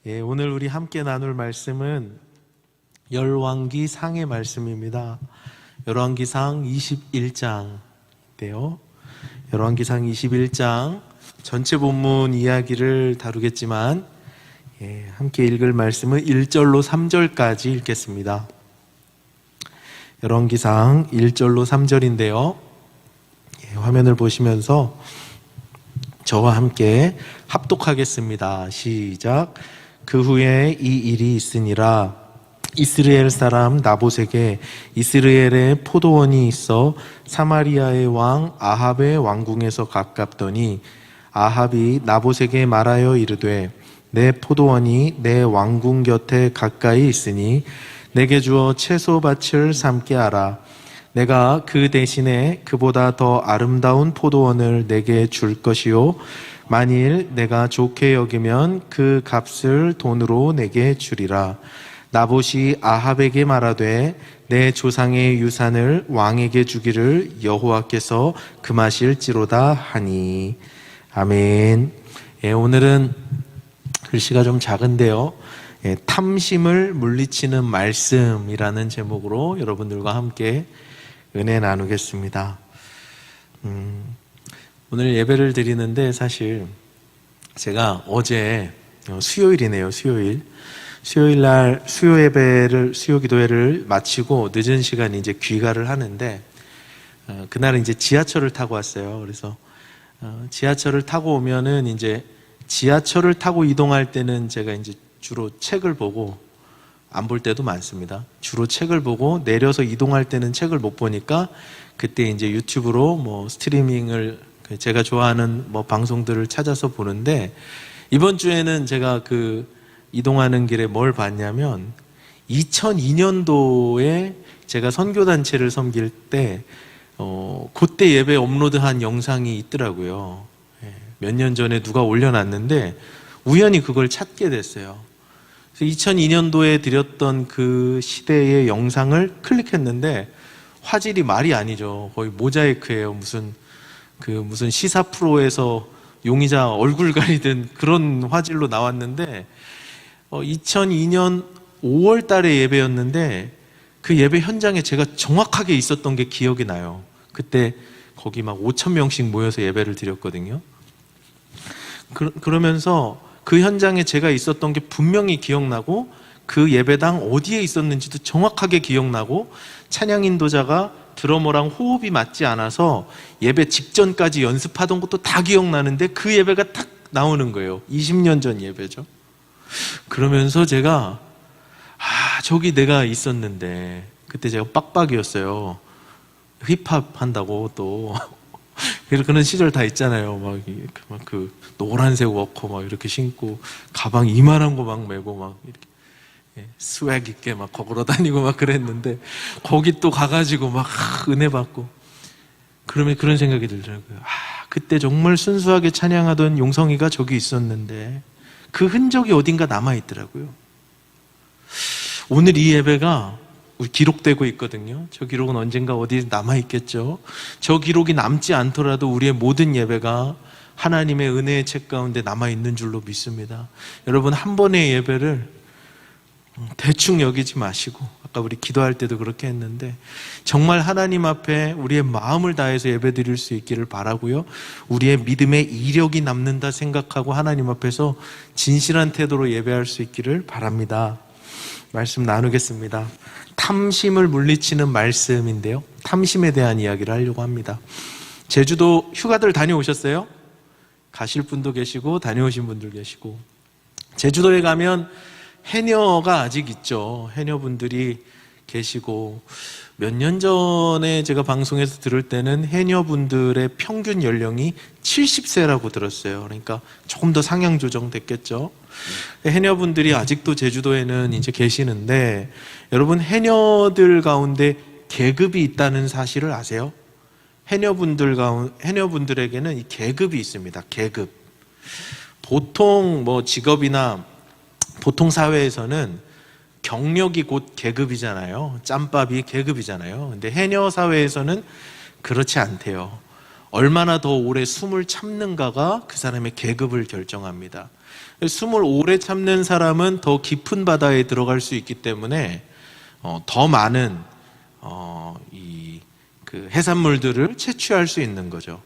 오늘 우리 함께 나눌 말씀은 열왕기상의 말씀입니다. 열왕기상 21장인데요. 열왕기상 21장 전체 본문 이야기를 다루겠지만 함께 읽을 말씀은 1절로 3절까지 읽겠습니다. 열왕기상 1절로 3절인데요. 화면을 보시면서 저와 함께 합독하겠습니다. 시작. 그 후에 이 일이 있으니라. 이스라엘 사람 나봇에게 이스라엘에 포도원이 있어 사마리아의 왕 아합의 왕궁에서 가깝더니 아합이 나봇에게 말하여 이르되 내 포도원이 내 왕궁 곁에 가까이 있으니 내게 주어 채소밭을 삼게 하라. 내가 그 대신에 그보다 더 아름다운 포도원을 내게 줄 것이요 만일 내가 좋게 여기면 그 값을 돈으로 내게 주리라. 나봇이 아합에게 말하되 내 조상의 유산을 왕에게 주기를 여호와께서 금하실지로다 하니. 아멘. 오늘은 글씨가 좀 작은데요. 탐심을 물리치는 말씀이라는 제목으로 여러분들과 함께 은혜 나누겠습니다. 오늘 예배를 드리는데 사실 제가 어제 수요일이네요. 수요일 날 수요 기도회를 마치고 늦은 시간에 이제 귀가를 하는데 그날은 이제 지하철을 타고 왔어요. 그래서 지하철을 타고 오면은 이제 지하철을 타고 이동할 때는 제가 이제 주로 책을 보고 안 볼 때도 많습니다. 주로 책을 보고 내려서 이동할 때는 책을 못 보니까 그때 이제 유튜브로 뭐 스트리밍을 제가 좋아하는 뭐 방송들을 찾아서 보는데 이번 주에는 제가 그 이동하는 길에 뭘 봤냐면 2002년도에 제가 선교단체를 섬길 때 그때 예배 업로드한 영상이 있더라고요. 몇 년 전에 누가 올려놨는데 우연히 그걸 찾게 됐어요. 그래서 2002년도에 드렸던 그 시대의 영상을 클릭했는데 화질이 말이 아니죠. 거의 모자이크예요. 무슨 시사 프로에서 용의자 얼굴 가리던 그런 화질로 나왔는데 2002년 5월 달에 예배였는데 그 예배 현장에 제가 정확하게 있었던 게 기억이 나요. 그때 거기 막 5,000명씩 모여서 예배를 드렸거든요. 그러면서 그 현장에 제가 있었던 게 분명히 기억나고 그 예배당 어디에 있었는지도 정확하게 기억나고 찬양 인도자가 드러머랑 호흡이 맞지 않아서 예배 직전까지 연습하던 것도 다 기억나는데 그 예배가 딱 나오는 거예요. 20년 전 예배죠. 그러면서 제가 저기 내가 있었는데 그때 제가 빡빡이었어요. 힙합 한다고 또 그런 시절 다 있잖아요. 막 그 노란색 워커 막 이렇게 신고 가방 이만한 거 막 메고 막 이렇게 스웩 있게 막 걸어 다니고 막 그랬는데 거기 또 가가지고 막 은혜 받고 그러면 그런 생각이 들더라고요. 그때 정말 순수하게 찬양하던 용성이가 저기 있었는데 그 흔적이 어딘가 남아있더라고요. 오늘 이 예배가 기록되고 있거든요. 저 기록은 언젠가 어디 남아있겠죠. 저 기록이 남지 않더라도 우리의 모든 예배가 하나님의 은혜의 책 가운데 남아있는 줄로 믿습니다. 여러분 한 번의 예배를 대충 여기지 마시고 아까 우리 기도할 때도 그렇게 했는데 정말 하나님 앞에 우리의 마음을 다해서 예배 드릴 수 있기를 바라고요. 우리의 믿음의 이력이 남는다 생각하고 하나님 앞에서 진실한 태도로 예배할 수 있기를 바랍니다. 말씀 나누겠습니다. 탐심을 물리치는 말씀인데요. 탐심에 대한 이야기를 하려고 합니다. 제주도 휴가들 다녀오셨어요? 가실 분도 계시고 다녀오신 분들 계시고 제주도에 가면 해녀가 아직 있죠. 해녀분들이 계시고 몇 년 전에 제가 방송에서 들을 때는 해녀분들의 평균 연령이 70세라고 들었어요. 그러니까 조금 더 상향 조정됐겠죠. 해녀분들이 아직도 제주도에는 이제 계시는데 여러분 해녀들 가운데 계급이 있다는 사실을 아세요? 해녀분들에게는 이 계급이 있습니다. 계급. 보통 뭐 직업이나 보통 사회에서는 경력이 곧 계급이잖아요. 짬밥이 계급이잖아요. 근데 해녀 사회에서는 그렇지 않대요. 얼마나 더 오래 숨을 참는가가 그 사람의 계급을 결정합니다. 숨을 오래 참는 사람은 더 깊은 바다에 들어갈 수 있기 때문에 더 많은 그 해산물들을 채취할 수 있는 거죠.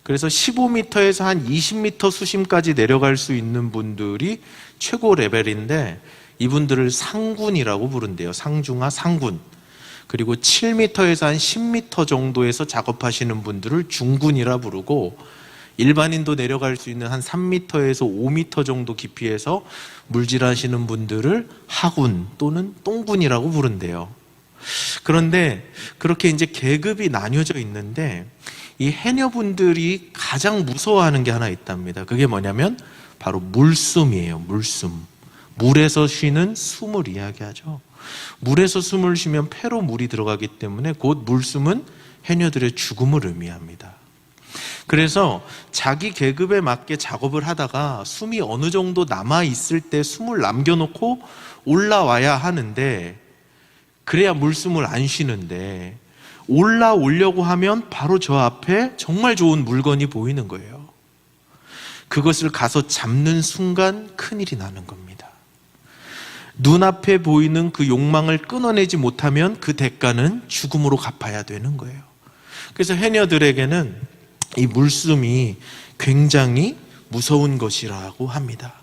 그래서 15m에서 한 20m 수심까지 내려갈 수 있는 분들이 최고 레벨인데, 이분들을 상군이라고 부른대요. 상중하, 상군. 그리고 7m에서 한 10m 정도에서 작업하시는 분들을 중군이라 부르고, 일반인도 내려갈 수 있는 한 3m에서 5m 정도 깊이에서 물질하시는 분들을 하군 또는 똥군이라고 부른대요. 그런데 그렇게 이제 계급이 나뉘어져 있는데, 이 해녀분들이 가장 무서워하는 게 하나 있답니다. 그게 뭐냐면 바로 물숨이에요. 물숨. 물에서 쉬는 숨을 이야기하죠. 물에서 숨을 쉬면 폐로 물이 들어가기 때문에 곧 물숨은 해녀들의 죽음을 의미합니다. 그래서 자기 계급에 맞게 작업을 하다가 숨이 어느 정도 남아있을 때 숨을 남겨놓고 올라와야 하는데, 그래야 물숨을 안 쉬는데, 올라오려고 하면 바로 저 앞에 정말 좋은 물건이 보이는 거예요. 그것을 가서 잡는 순간 큰일이 나는 겁니다. 눈앞에 보이는 그 욕망을 끊어내지 못하면 그 대가는 죽음으로 갚아야 되는 거예요. 그래서 해녀들에게는 이 물숨이 굉장히 무서운 것이라고 합니다.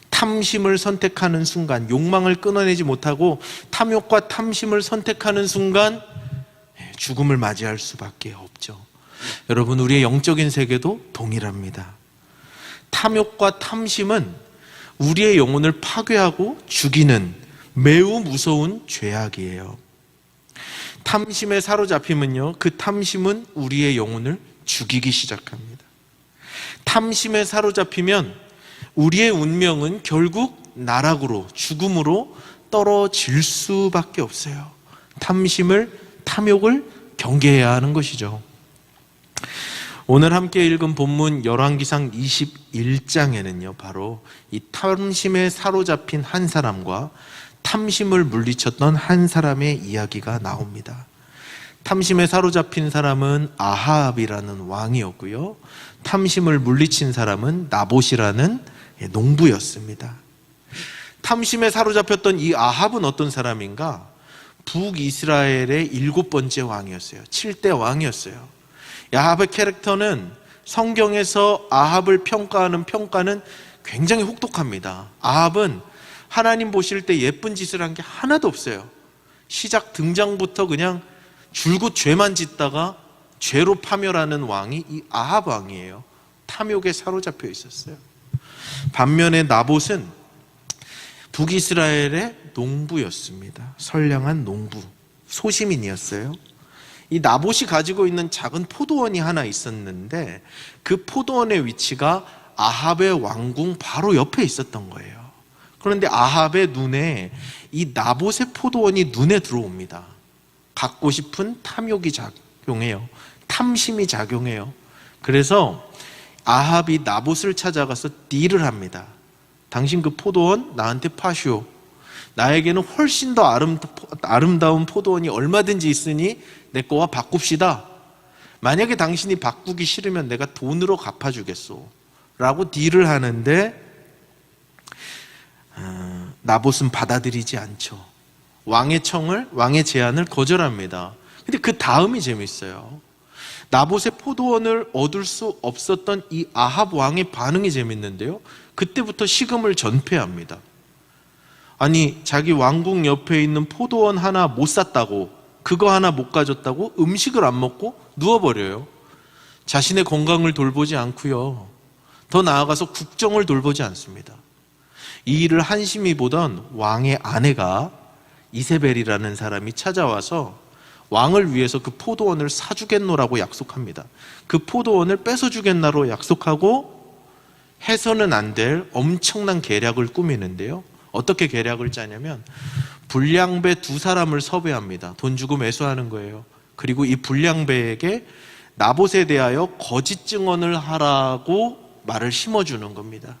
탐심을 선택하는 순간, 욕망을 끊어내지 못하고 탐욕과 탐심을 선택하는 순간 죽음을 맞이할 수밖에 없죠. 여러분, 우리의 영적인 세계도 동일합니다. 탐욕과 탐심은 우리의 영혼을 파괴하고 죽이는 매우 무서운 죄악이에요. 탐심에 사로잡히면요, 그 탐심은 우리의 영혼을 죽이기 시작합니다. 탐심에 사로잡히면 우리의 운명은 결국 나락으로, 죽음으로 떨어질 수밖에 없어요. 탐욕을 경계해야 하는 것이죠. 오늘 함께 읽은 본문 열왕기상 21장에는요, 바로 이 탐심에 사로잡힌 한 사람과 탐심을 물리쳤던 한 사람의 이야기가 나옵니다. 탐심에 사로잡힌 사람은 아합이라는 왕이었고요, 탐심을 물리친 사람은 나봇이라는 농부였습니다. 탐심에 사로잡혔던 이 아합은 어떤 사람인가? 북이스라엘의 7번째 왕이었어요. 7대 왕이었어요. 아합의 캐릭터는 성경에서 아합을 평가하는 평가는 굉장히 혹독합니다. 아합은 하나님 보실 때 예쁜 짓을 한 게 하나도 없어요. 시작 등장부터 그냥 줄곧 죄만 짓다가 죄로 파멸하는 왕이 이 아합 왕이에요. 탐욕에 사로잡혀 있었어요. 반면에 나봇은 북이스라엘의 농부였습니다. 선량한 농부, 소시민이었어요. 이 나봇이 가지고 있는 작은 포도원이 하나 있었는데, 그 포도원의 위치가 아합의 왕궁 바로 옆에 있었던 거예요. 그런데 아합의 눈에 이 나봇의 포도원이 눈에 들어옵니다. 갖고 싶은 탐욕이 작용해요. 탐심이 작용해요. 그래서 아합이 나봇을 찾아가서 딜을 합니다. 당신 그 포도원 나한테 파시오. 나에게는 훨씬 더 아름다운 포도원이 얼마든지 있으니 내 거와 바꿉시다. 만약에 당신이 바꾸기 싫으면 내가 돈으로 갚아주겠소 라고 딜을 하는데, 나봇은 받아들이지 않죠. 왕의 제안을 거절합니다. 근데 그 다음이 재밌어요. 나봇의 포도원을 얻을 수 없었던 이 아합 왕의 반응이 재밌는데요, 그때부터 식음을 전폐합니다. 아니, 자기 왕궁 옆에 있는 포도원 하나 못 샀다고, 그거 하나 못 가졌다고 음식을 안 먹고 누워버려요. 자신의 건강을 돌보지 않고요, 더 나아가서 국정을 돌보지 않습니다. 이 일을 한심히 보던 왕의 아내가 이세벨이라는 사람이 찾아와서 왕을 위해서 그 포도원을 사주겠노라고 약속합니다. 그 포도원을 뺏어주겠나로 약속하고 해서는 안 될 엄청난 계략을 꾸미는데요, 어떻게 계략을 짜냐면 불량배 2사람을 섭외합니다. 돈 주고 매수하는 거예요. 그리고 이 불량배에게 나봇에 대하여 거짓 증언을 하라고 말을 심어주는 겁니다.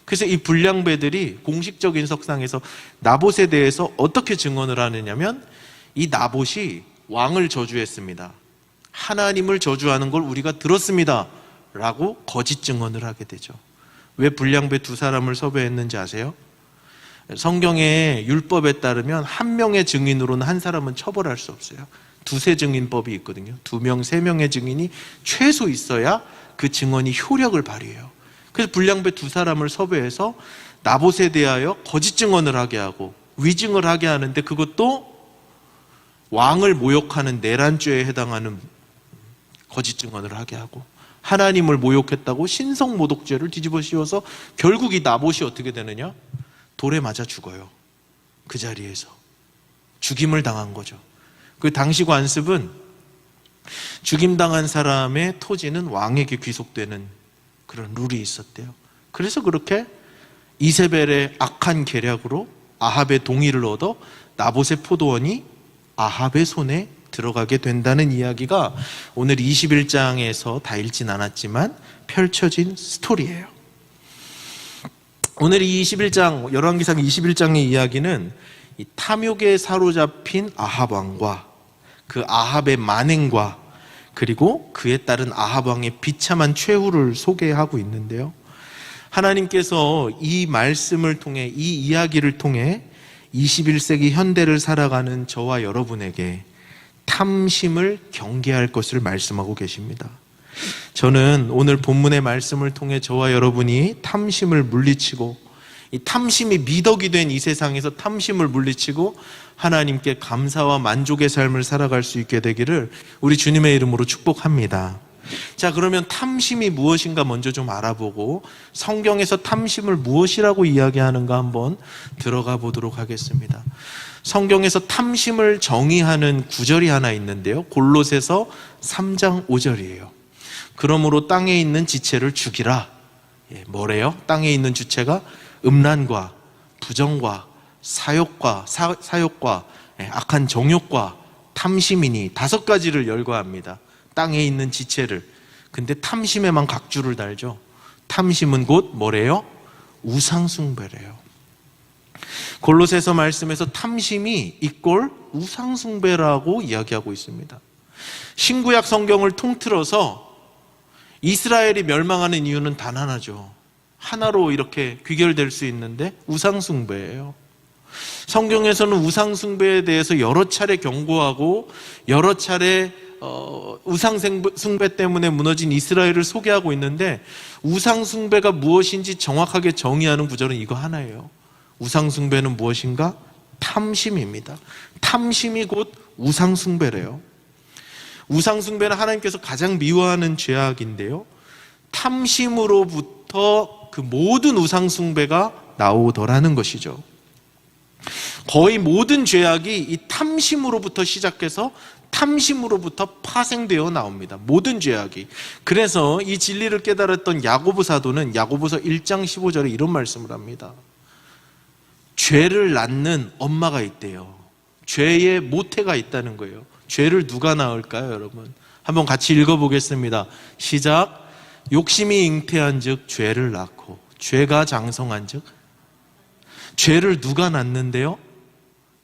그래서 이 불량배들이 공식적인 석상에서 나봇에 대해서 어떻게 증언을 하느냐면, 이 나봇이 왕을 저주했습니다. 하나님을 저주하는 걸 우리가 들었습니다 라고 거짓 증언을 하게 되죠. 왜 불량배 두 사람을 섭외했는지 아세요? 성경의 율법에 따르면 한 명의 증인으로는 한 사람은 처벌할 수 없어요. 두세 증인법이 있거든요. 2명, 3명의 증인이 최소 있어야 그 증언이 효력을 발휘해요. 그래서 불량배 두 사람을 섭외해서 나봇에 대하여 거짓 증언을 하게 하고 위증을 하게 하는데, 그것도 왕을 모욕하는 내란죄에 해당하는 거짓 증언을 하게 하고, 하나님을 모욕했다고 신성모독죄를 뒤집어 씌워서 결국 이 나봇이 어떻게 되느냐? 돌에 맞아 죽어요. 그 자리에서 죽임을 당한 거죠. 그 당시 관습은 죽임당한 사람의 토지는 왕에게 귀속되는 그런 룰이 있었대요. 그래서 그렇게 이세벨의 악한 계략으로 아합의 동의를 얻어 나봇의 포도원이 아합의 손에 들어가게 된다는 이야기가 오늘 21장에서 다 읽진 않았지만 펼쳐진 스토리예요. 오늘 이 21장, 열왕기상 21장의 이야기는 이 탐욕에 사로잡힌 아합 왕과 그 아합의 만행과 그리고 그에 따른 아합 왕의 비참한 최후를 소개하고 있는데요. 하나님께서 이 말씀을 통해, 이 이야기를 통해 21세기 현대를 살아가는 저와 여러분에게 탐심을 경계할 것을 말씀하고 계십니다. 저는 오늘 본문의 말씀을 통해 저와 여러분이 탐심을 물리치고, 이 탐심이 미덕이 된 이 세상에서 탐심을 물리치고 하나님께 감사와 만족의 삶을 살아갈 수 있게 되기를 우리 주님의 이름으로 축복합니다. 자, 그러면 탐심이 무엇인가 먼저 좀 알아보고 성경에서 탐심을 무엇이라고 이야기하는가 한번 들어가 보도록 하겠습니다. 성경에서 탐심을 정의하는 구절이 하나 있는데요, 골로새서 3장 5절이에요. 그러므로 땅에 있는 지체를 죽이라. 뭐래요? 땅에 있는 주체가 음란과 부정과 사욕과 악한 정욕과 탐심이니 5가지를 열거합니다. 땅에 있는 지체를. 근데 탐심에만 각주를 달죠. 탐심은 곧 뭐래요? 우상숭배래요. 골로새서 말씀에서 탐심이 이꼴 우상숭배라고 이야기하고 있습니다. 신구약 성경을 통틀어서 이스라엘이 멸망하는 이유는 단 하나죠. 하나로 이렇게 귀결될 수 있는데 우상숭배예요. 성경에서는 우상숭배에 대해서 여러 차례 경고하고 여러 차례 우상숭배 때문에 무너진 이스라엘을 소개하고 있는데, 우상숭배가 무엇인지 정확하게 정의하는 구절은 이거 하나예요. 우상숭배는 무엇인가? 탐심입니다. 탐심이 곧 우상숭배래요. 우상숭배는 하나님께서 가장 미워하는 죄악인데요, 탐심으로부터 그 모든 우상숭배가 나오더라는 것이죠. 거의 모든 죄악이 이 탐심으로부터 시작해서 탐심으로부터 파생되어 나옵니다. 모든 죄악이. 그래서 이 진리를 깨달았던 야고보 사도는 야고보서 1장 15절에 이런 말씀을 합니다. 죄를 낳는 엄마가 있대요. 죄의 모태가 있다는 거예요. 죄를 누가 낳을까요, 여러분? 한번 같이 읽어보겠습니다. 시작. 욕심이 잉태한 즉 죄를 낳고 죄가 장성한 즉. 죄를 누가 낳는데요?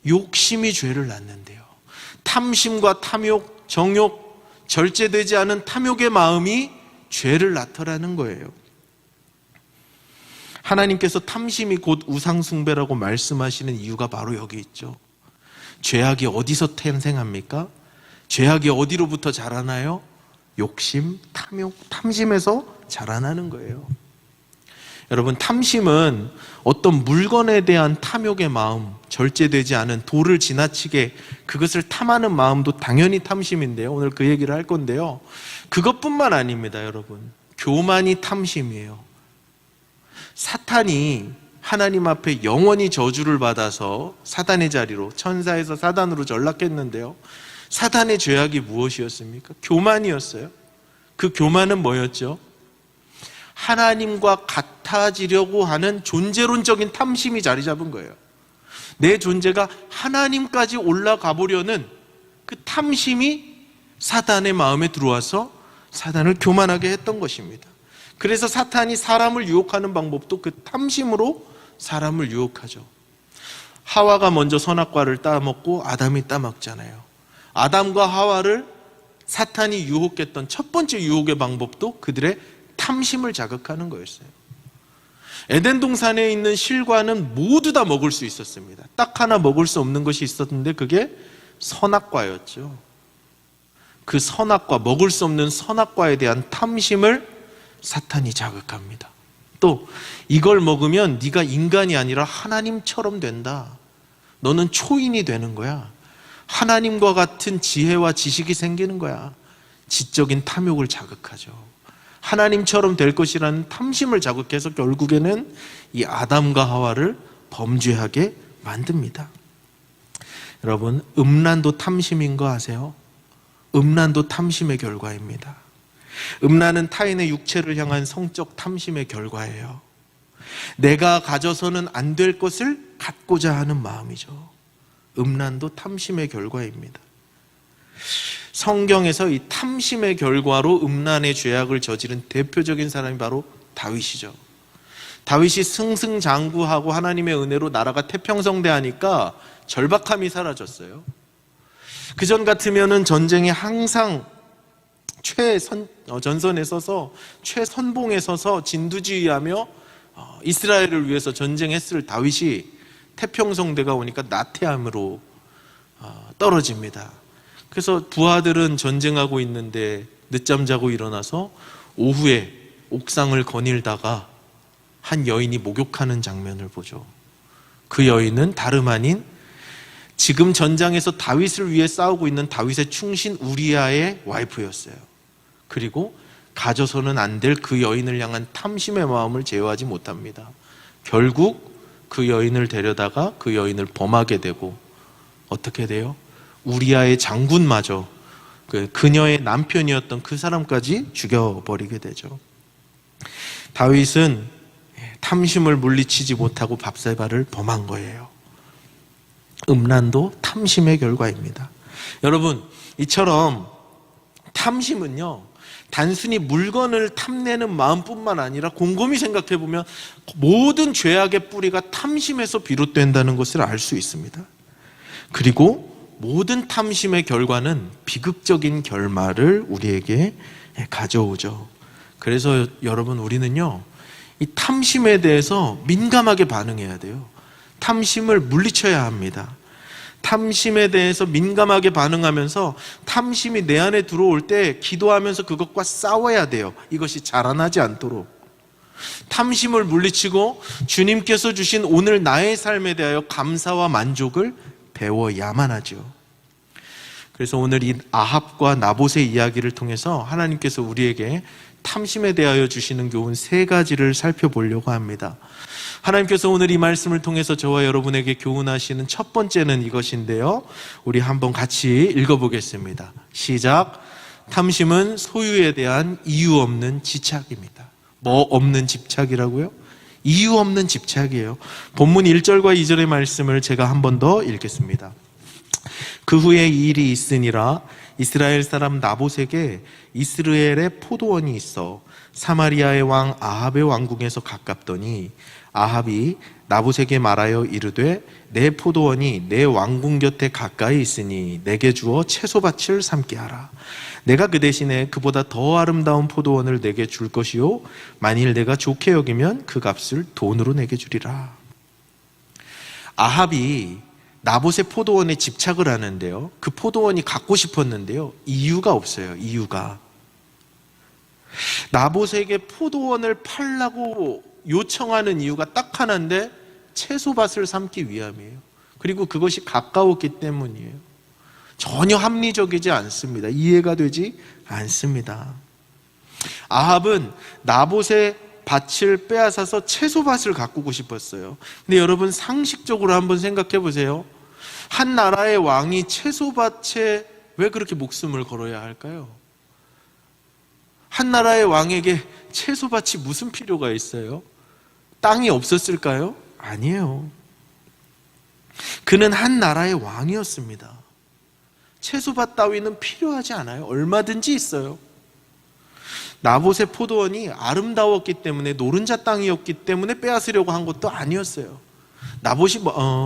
욕심이 죄를 낳는데요. 탐심과 탐욕, 정욕, 절제되지 않은 탐욕의 마음이 죄를 낳더라는 거예요. 하나님께서 탐심이 곧 우상숭배라고 말씀하시는 이유가 바로 여기 있죠. 죄악이 어디서 탄생합니까? 죄악이 어디로부터 자라나요? 욕심, 탐욕, 탐심에서 자라나는 거예요. 여러분, 탐심은 어떤 물건에 대한 탐욕의 마음, 절제되지 않은 도를 지나치게 그것을 탐하는 마음도 당연히 탐심인데요, 오늘 그 얘기를 할 건데요, 그것뿐만 아닙니다. 여러분, 교만이 탐심이에요. 사탄이 하나님 앞에 영원히 저주를 받아서 사단의 자리로, 천사에서 사단으로 전락했는데요, 사단의 죄악이 무엇이었습니까? 교만이었어요. 그 교만은 뭐였죠? 하나님과 같아지려고 하는 존재론적인 탐심이 자리 잡은 거예요. 내 존재가 하나님까지 올라가 보려는 그 탐심이 사단의 마음에 들어와서 사단을 교만하게 했던 것입니다. 그래서 사탄이 사람을 유혹하는 방법도 그 탐심으로 사람을 유혹하죠. 하와가 먼저 선악과를 따먹고 아담이 따먹잖아요. 아담과 하와를 사탄이 유혹했던 첫 번째 유혹의 방법도 그들의 탐심을 자극하는 거였어요. 에덴 동산에 있는 실과는 모두 다 먹을 수 있었습니다. 딱 하나 먹을 수 없는 것이 있었는데 그게 선악과였죠. 그 선악과, 먹을 수 없는 선악과에 대한 탐심을 사탄이 자극합니다. 또 이걸 먹으면 네가 인간이 아니라 하나님처럼 된다. 너는 초인이 되는 거야. 하나님과 같은 지혜와 지식이 생기는 거야. 지적인 탐욕을 자극하죠. 하나님처럼 될 것이라는 탐심을 자극해서 결국에는 이 아담과 하와를 범죄하게 만듭니다. 여러분, 음란도 탐심인 거 아세요? 음란도 탐심의 결과입니다. 음란은 타인의 육체를 향한 성적 탐심의 결과예요. 내가 가져서는 안 될 것을 갖고자 하는 마음이죠. 음란도 탐심의 결과입니다. 성경에서 이 탐심의 결과로 음란의 죄악을 저지른 대표적인 사람이 바로 다윗이죠. 다윗이 승승장구하고 하나님의 은혜로 나라가 태평성대하니까 절박함이 사라졌어요. 그전 같으면은 전쟁에 항상 전선에 서서 최선봉에 서서 진두지휘하며 이스라엘을 위해서 전쟁했을 다윗이 태평성대가 오니까 나태함으로 떨어집니다. 그래서 부하들은 전쟁하고 있는데 늦잠 자고 일어나서 오후에 옥상을 거닐다가 한 여인이 목욕하는 장면을 보죠. 그 여인은 다름 아닌 지금 전장에서 다윗을 위해 싸우고 있는 다윗의 충신 우리아의 와이프였어요. 그리고 가져서는 안 될 그 여인을 향한 탐심의 마음을 제어하지 못합니다. 결국 그 여인을 데려다가 그 여인을 범하게 되고 어떻게 돼요? 우리아의 장군마저 그녀의 남편이었던 그 사람까지 죽여버리게 되죠. 다윗은 탐심을 물리치지 못하고 밧세바를 범한 거예요. 음란도 탐심의 결과입니다. 여러분, 이처럼 탐심은요, 단순히 물건을 탐내는 마음뿐만 아니라 곰곰이 생각해보면 모든 죄악의 뿌리가 탐심에서 비롯된다는 것을 알 수 있습니다. 그리고 모든 탐심의 결과는 비극적인 결말을 우리에게 가져오죠. 그래서 여러분, 우리는요, 이 탐심에 대해서 민감하게 반응해야 돼요. 탐심을 물리쳐야 합니다. 탐심에 대해서 민감하게 반응하면서 탐심이 내 안에 들어올 때 기도하면서 그것과 싸워야 돼요. 이것이 자라나지 않도록. 탐심을 물리치고 주님께서 주신 오늘 나의 삶에 대하여 감사와 만족을 배워야만 하죠. 그래서 오늘 이 아합과 나봇의 이야기를 통해서 하나님께서 우리에게 탐심에 대하여 주시는 교훈 3가지를 살펴보려고 합니다. 하나님께서 오늘 이 말씀을 통해서 저와 여러분에게 교훈하시는 첫 번째는 이것인데요, 우리 한번 같이 읽어보겠습니다. 시작. 탐심은 소유에 대한 이유 없는 집착입니다. 뭐 없는 집착이라고요? 이유 없는 집착이에요. 본문 1절과 2절의 말씀을 제가 한 번 더 읽겠습니다. 그 후에 이 일이 있으니라. 이스라엘 사람 나봇에게 이스라엘의 포도원이 있어 사마리아의 왕 아합의 왕궁에서 가깝더니 아합이 나봇에게 말하여 이르되 내 포도원이 내 왕궁 곁에 가까이 있으니 내게 주어 채소밭을 삼게 하라. 내가 그 대신에 그보다 더 아름다운 포도원을 내게 줄 것이요 만일 내가 좋게 여기면 그 값을 돈으로 내게 주리라. 아합이 나봇의 포도원에 집착을 하는데요, 그 포도원이 갖고 싶었는데요, 이유가 없어요. 이유가 나봇에게 포도원을 팔라고 요청하는 이유가 딱 하나인데 채소밭을 삼기 위함이에요. 그리고 그것이 가까웠기 때문이에요. 전혀 합리적이지 않습니다. 이해가 되지 않습니다. 아합은 나봇의 밭을 빼앗아서 채소밭을 가꾸고 싶었어요. 근데 여러분, 상식적으로 한번 생각해 보세요. 한 나라의 왕이 채소밭에 왜 그렇게 목숨을 걸어야 할까요? 한 나라의 왕에게 채소밭이 무슨 필요가 있어요? 땅이 없었을까요? 아니에요. 그는 한 나라의 왕이었습니다. 채소밭 따위는 필요하지 않아요. 얼마든지 있어요. 나봇의 포도원이 아름다웠기 때문에, 노른자 땅이었기 때문에 빼앗으려고 한 것도 아니었어요.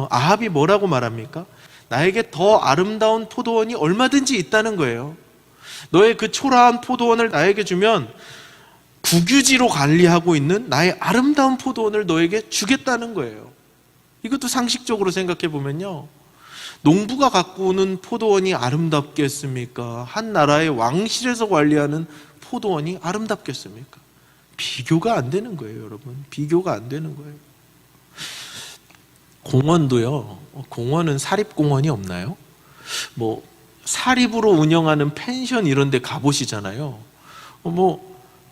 아합이 뭐라고 말합니까? 나에게 더 아름다운 포도원이 얼마든지 있다는 거예요. 너의 그 초라한 포도원을 나에게 주면 국유지로 관리하고 있는 나의 아름다운 포도원을 너에게 주겠다는 거예요. 이것도 상식적으로 생각해 보면요, 농부가 갖고 오는 포도원이 아름답겠습니까? 한 나라의 왕실에서 관리하는 포도원이 아름답겠습니까? 비교가 안 되는 거예요, 여러분. 비교가 안 되는 거예요. 공원도요, 공원은 사립공원이 없나요? 뭐 사립으로 운영하는 펜션 이런 데 가보시잖아요.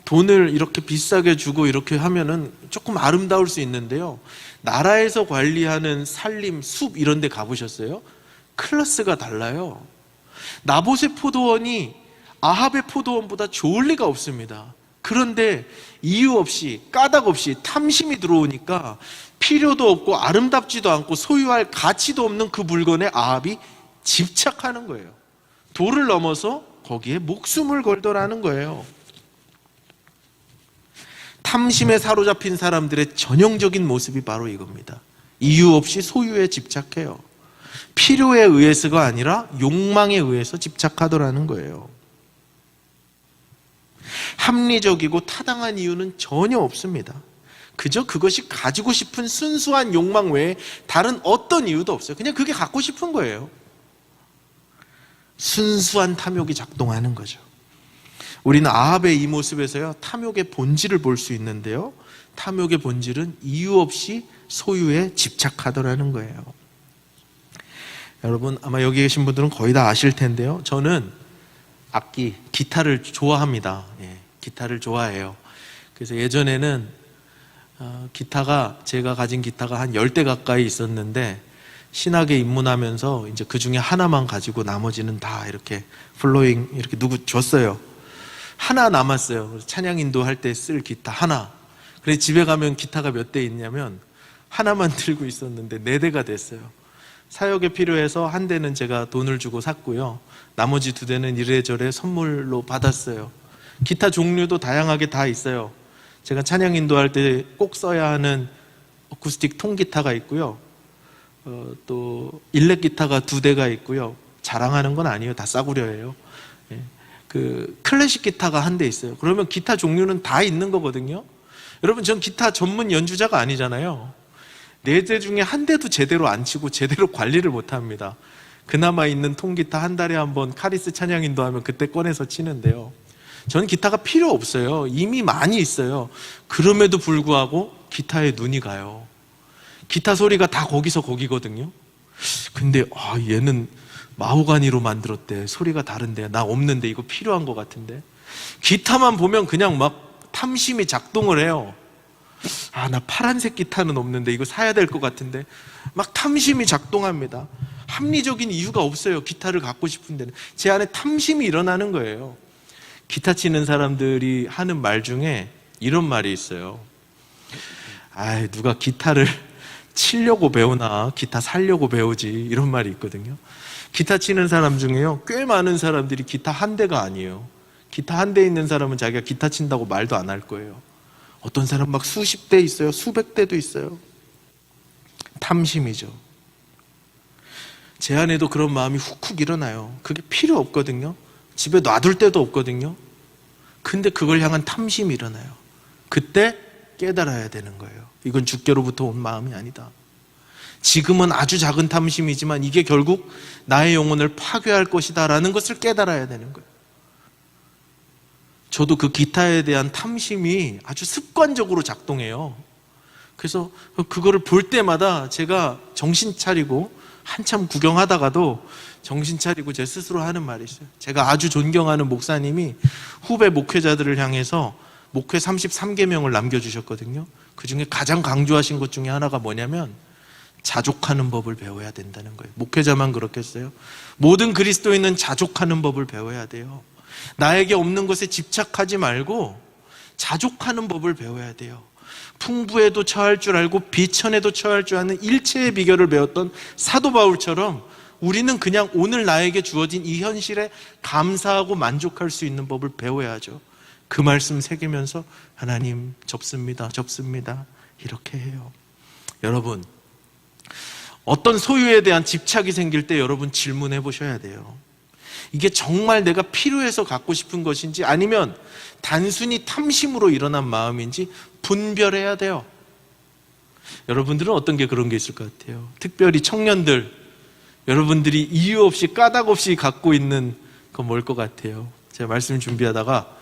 돈을 이렇게 비싸게 주고 이렇게 하면은 조금 아름다울 수 있는데요, 나라에서 관리하는 산림, 숲 이런 데 가보셨어요? 클래스가 달라요. 나봇의 포도원이 아합의 포도원보다 좋을 리가 없습니다. 그런데 이유 없이, 까닭 없이 탐심이 들어오니까 필요도 없고 아름답지도 않고 소유할 가치도 없는 그 물건에 아합이 집착하는 거예요. 도를 넘어서 거기에 목숨을 걸더라는 거예요. 탐심에 사로잡힌 사람들의 전형적인 모습이 바로 이겁니다. 이유 없이 소유에 집착해요. 필요에 의해서가 아니라 욕망에 의해서 집착하더라는 거예요. 합리적이고 타당한 이유는 전혀 없습니다. 그저 그것이 가지고 싶은 순수한 욕망 외에 다른 어떤 이유도 없어요. 그냥 그게 갖고 싶은 거예요. 순수한 탐욕이 작동하는 거죠. 우리는 아합의 이 모습에서요, 탐욕의 본질을 볼 수 있는데요, 탐욕의 본질은 이유 없이 소유에 집착하더라는 거예요. 여러분, 아마 여기 계신 분들은 거의 다 아실 텐데요, 저는 악기, 기타를 좋아합니다. 기타를 좋아해요. 그래서 예전에는 제가 가진 기타가 한 10대 가까이 있었는데, 신학에 입문하면서 이제 그 중에 하나만 가지고 나머지는 다 이렇게 플로잉 이렇게 누구 줬어요. 하나 남았어요. 찬양 인도할 때 쓸 기타 하나. 그래서 집에 가면 기타가 몇 대 있냐면 하나만 들고 있었는데 4대가 됐어요. 사역에 필요해서 한 대는 제가 돈을 주고 샀고요, 나머지 2대는 이래저래 선물로 받았어요. 기타 종류도 다양하게 다 있어요. 제가 찬양 인도할 때 꼭 써야 하는 어쿠스틱 통기타가 있고요, 또 일렉 기타가 2대가 있고요. 자랑하는 건 아니에요. 다 싸구려예요. 그 클래식 기타가 1대 있어요. 그러면 기타 종류는 다 있는 거거든요. 여러분, 전 기타 전문 연주자가 아니잖아요. 4대 중에 1대도 제대로 안 치고 제대로 관리를 못 합니다. 그나마 있는 통기타 한 달에 한 번 카리스 찬양 인도하면 그때 꺼내서 치는데요, 저는 기타가 필요 없어요. 이미 많이 있어요. 그럼에도 불구하고 기타에 눈이 가요. 기타 소리가 다 거기서 거기거든요. 근데 얘는 마호가니로 만들었대. 소리가 다른데 나 없는데 이거 필요한 것 같은데. 기타만 보면 그냥 막 탐심이 작동을 해요. 나 파란색 기타는 없는데 이거 사야 될 것 같은데. 막 탐심이 작동합니다. 합리적인 이유가 없어요. 기타를 갖고 싶은 데는. 제 안에 탐심이 일어나는 거예요. 기타 치는 사람들이 하는 말 중에 이런 말이 있어요. 누가 기타를 치려고 배우나 기타 살려고 배우지, 이런 말이 있거든요. 기타 치는 사람 중에요, 꽤 많은 사람들이 기타 1대가 아니에요. 기타 1대 있는 사람은 자기가 기타 친다고 말도 안 할 거예요. 어떤 사람 막 수십 대 있어요. 수백 대도 있어요. 탐심이죠. 제 안에도 그런 마음이 훅훅 일어나요. 그게 필요 없거든요. 집에 놔둘 데도 없거든요. 근데 그걸 향한 탐심이 일어나요. 그때 깨달아야 되는 거예요. 이건 주께로부터 온 마음이 아니다. 지금은 아주 작은 탐심이지만 이게 결국 나의 영혼을 파괴할 것이다 라는 것을 깨달아야 되는 거예요. 저도 그 기타에 대한 탐심이 아주 습관적으로 작동해요. 그래서 그거를 볼 때마다 제가 정신 차리고, 한참 구경하다가도 정신 차리고 제 스스로 하는 말이 있어요. 제가 아주 존경하는 목사님이 후배 목회자들을 향해서 목회 33계명을 남겨주셨거든요. 그 중에 가장 강조하신 것 중에 하나가 뭐냐면 자족하는 법을 배워야 된다는 거예요. 목회자만 그렇겠어요? 모든 그리스도인은 자족하는 법을 배워야 돼요. 나에게 없는 것에 집착하지 말고 자족하는 법을 배워야 돼요. 풍부에도 처할 줄 알고 비천에도 처할 줄 아는 일체의 비결을 배웠던 사도 바울처럼 우리는 그냥 오늘 나에게 주어진 이 현실에 감사하고 만족할 수 있는 법을 배워야죠. 그 말씀 새기면서 하나님 접습니다 이렇게 해요. 여러분, 어떤 소유에 대한 집착이 생길 때 여러분 질문해 보셔야 돼요. 이게 정말 내가 필요해서 갖고 싶은 것인지 아니면 단순히 탐심으로 일어난 마음인지 분별해야 돼요. 여러분들은 어떤 게 그런 게 있을 것 같아요? 특별히 청년들, 여러분들이 이유 없이 까닭 없이 갖고 있는 건 뭘 것 같아요? 제가 말씀 준비하다가